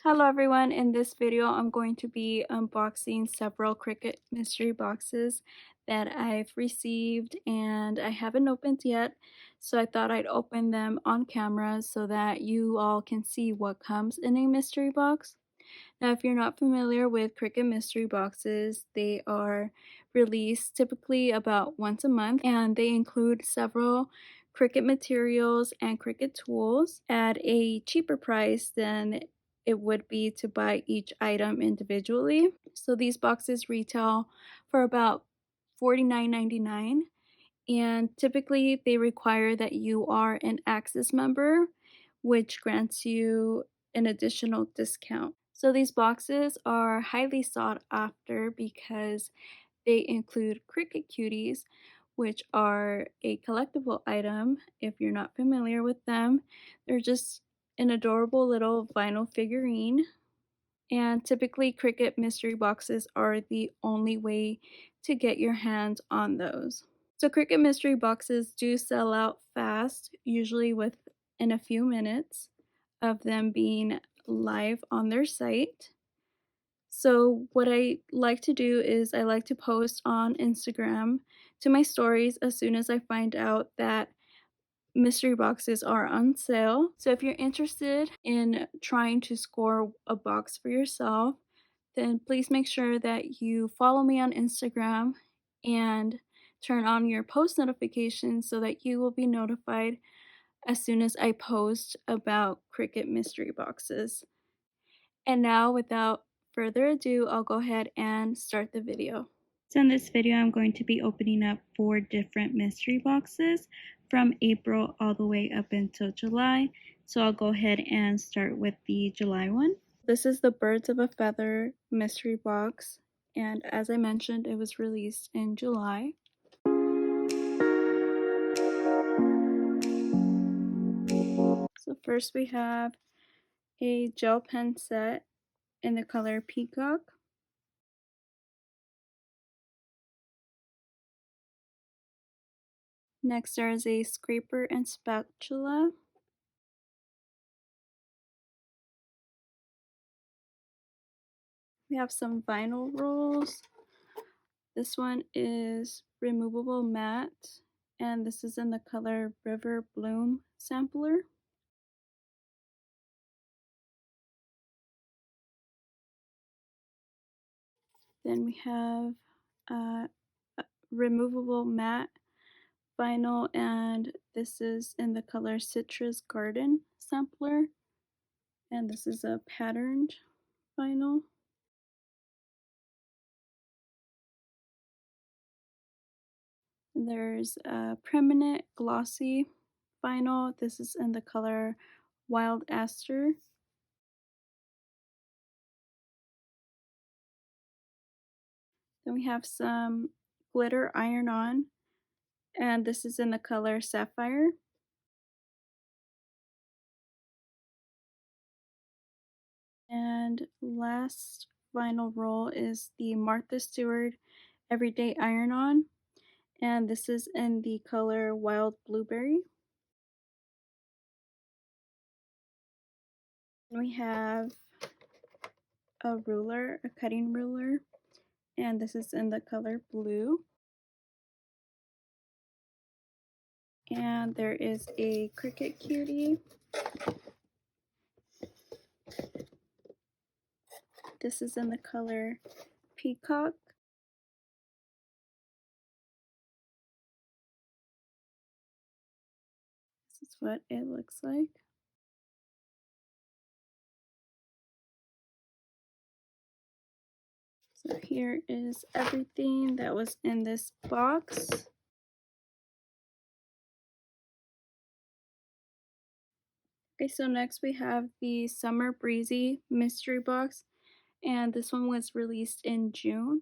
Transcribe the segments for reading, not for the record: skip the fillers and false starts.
Hello everyone, in this video I'm going to be unboxing several Cricut mystery boxes that I've received and I haven't opened yet, so I thought I'd open them on camera so that you all can see what comes in a mystery box. Now if you're not familiar with Cricut mystery boxes, they are released typically about once a month and they include several Cricut materials and Cricut tools at a cheaper price than it would be to buy each item individually. So these boxes retail for about $49.99 and typically they require that you are an Access member, which grants you an additional discount. So these boxes are highly sought after because they include Cricut Cuties, which are a collectible item if you're not familiar with them. They're just an adorable little vinyl figurine. And typically, Cricut mystery boxes are the only way to get your hands on those. So, Cricut mystery boxes do sell out fast, usually within a few minutes of them being live on their site. So what I like to do is I like to post on Instagram to my stories as soon as I find out that mystery boxes are on sale. So if you're interested in trying to score a box for yourself, then please make sure that you follow me on Instagram and turn on your post notifications so that you will be notified as soon as I post about Cricut mystery boxes. And now, without further ado, I'll go ahead and start the video. So in this video, I'm going to be opening up 4 different mystery boxes from April all the way up until July. So I'll go ahead and start with the July one. This is the Birds of a Feather mystery box. And as I mentioned, it was released in July. So first we have a gel pen set in the color Peacock. Next there is a scraper and spatula. We have some vinyl rolls. This one is removable matte, and this is in the color River Bloom Sampler. Then we have a removable matte vinyl, and this is in the color Citrus Garden Sampler, and this is a patterned vinyl. There's a permanent glossy vinyl. This is in the color Wild Aster. Then we have some glitter iron-on, and this is in the color Sapphire. And last vinyl roll is the Martha Stewart Everyday Iron-On, and this is in the color Wild Blueberry. And we have a ruler, a cutting ruler, and this is in the color Blue. And there is a Cricut Cutie. This is in the color Peacock. This is what it looks like. So here is everything that was in this box. Okay, so next we have the Summer Breezy mystery box, and this one was released in June.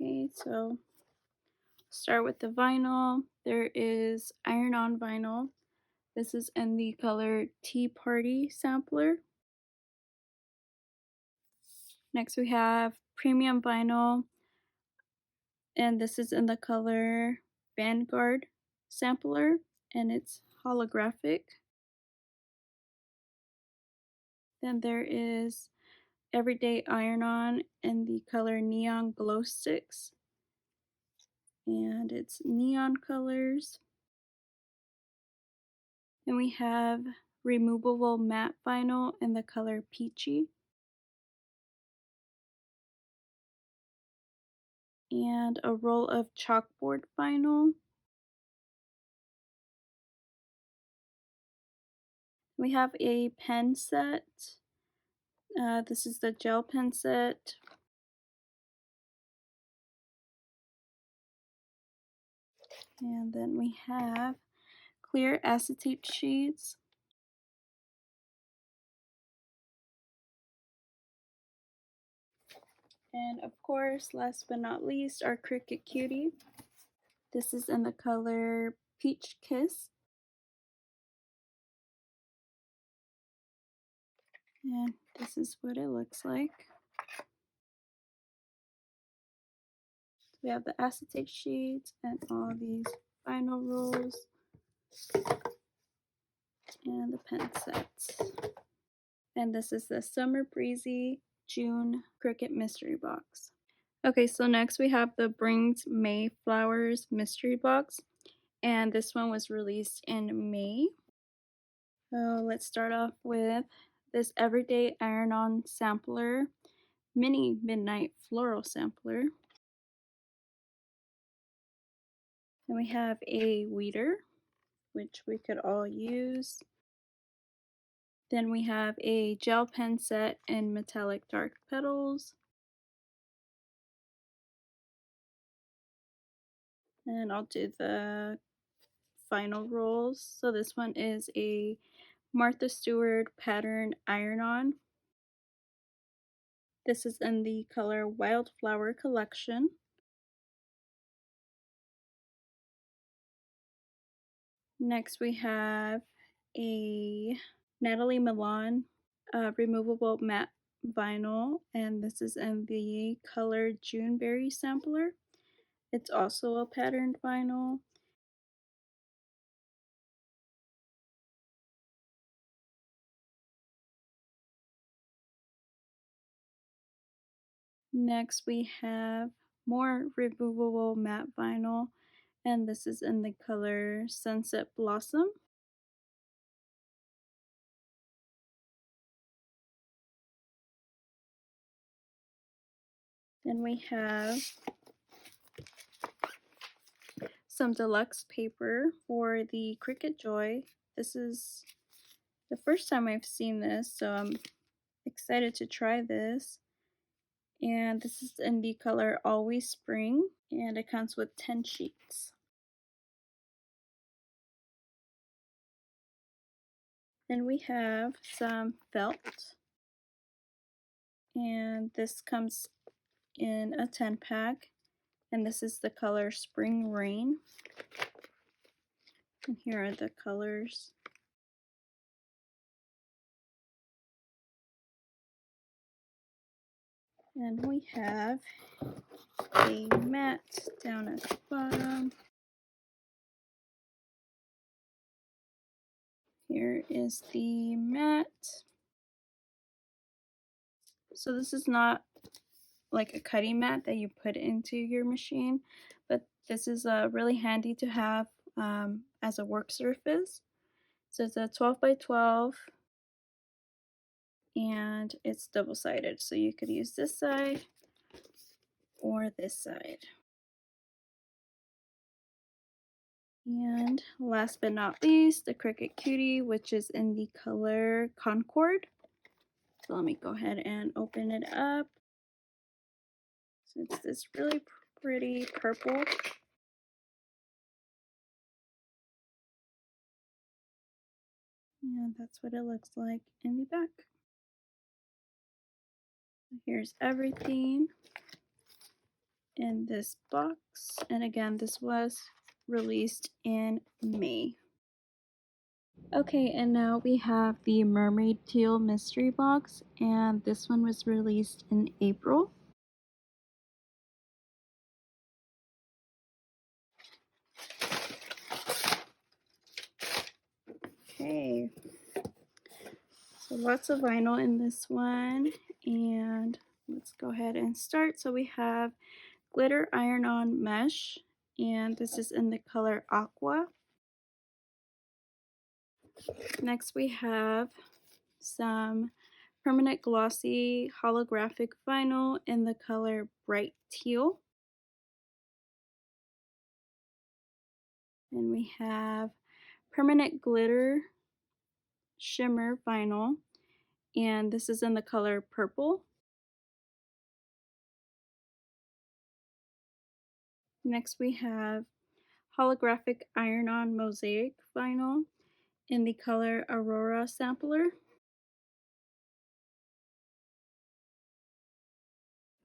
Okay, so start with the vinyl. There is iron-on vinyl. This is in the color Tea Party Sampler. Next we have premium vinyl, and this is in the color Vanguard Sampler, and it's holographic. Then there is Everyday Iron-On in the color Neon Glow Sticks, and it's neon colors. And we have removable matte vinyl in the color Peachy, and a roll of chalkboard vinyl. We have a pen set. This is the gel pen set. And then we have clear acetate sheets. And of course, last but not least, our Cricut Cutie. This is in the color Peach Kiss. And this is what it looks like. We have the acetate sheets and all these vinyl rolls and the pen sets. And this is the Summer Breezy June Cricut Mystery Box. Okay, so next we have the Brings May Flowers Mystery Box, and this one was released in May. So let's start off with this Everyday Iron-On Sampler, Mini Midnight Floral Sampler. Then we have a weeder, which we could all use. Then we have a gel pen set in metallic dark petals. And I'll do the final rolls. So this one is a Martha Stewart pattern iron-on. This is in the color Wildflower Collection. Next we have a Natalie Milan removable matte vinyl, and this is in the color Juneberry Sampler. It's also a patterned vinyl. Next we have more removable matte vinyl, and this is in the color Sunset Blossom. Then we have some deluxe paper for the Cricut Joy. This is the first time I've seen this, so I'm excited to try this. And this is in the color Always Spring, and it comes with 10 sheets. Then we have some felt, and this comes in a 10 pack, and this is the color Spring Rain. And here are the colors. And we have a mat down at the bottom. Here is the mat. So this is not like a cutting mat that you put into your machine, but this is really handy to have as a work surface. So it's a 12 by 12, and it's double-sided, so you could use this side or this side. And last but not least, the Cricut Cutie, which is in the color Concord. So let me go ahead and open it up. So it's this really pretty purple. And that's what it looks like in the back. Here's everything in this box. And again, this was released in May. Okay, and now we have the Mermaid Teal Mystery Box, and this one was released in April. Okay, so lots of vinyl in this one, and let's go ahead and start. So we have glitter iron-on mesh, and this is in the color aqua. Next we have some permanent glossy holographic vinyl in the color bright teal. And we have permanent glitter shimmer vinyl, and this is in the color purple. Next we have holographic iron-on mosaic vinyl in the color Aurora Sampler.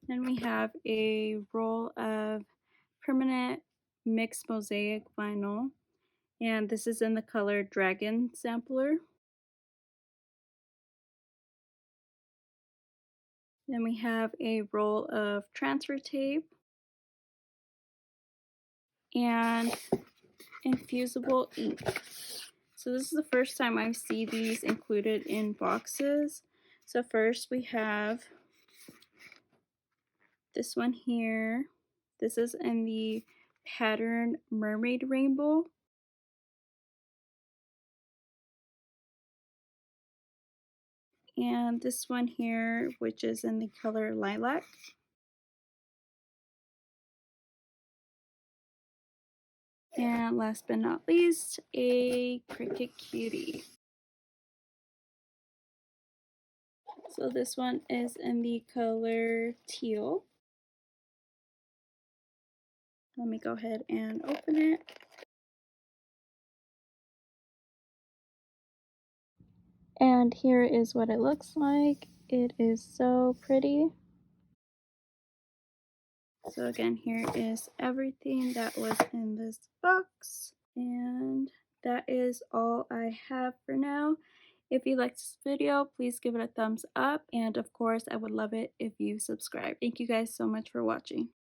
Then we have a roll of permanent mixed mosaic vinyl, and this is in the color Dragon Sampler. Then we have a roll of transfer tape and infusible ink. So this is the first time I see these included in boxes. So first we have this one here. This is in the pattern Mermaid Rainbow. And this one here, which is in the color Lilac. And last but not least, a Cricut Cutie. So this one is in the color Teal. Let me go ahead and open it. And here is what it looks like. It is so pretty. So again, here is everything that was in this box. And that is all I have for now. If you liked this video, please give it a thumbs up. And of course, I would love it if you subscribe. Thank you guys so much for watching.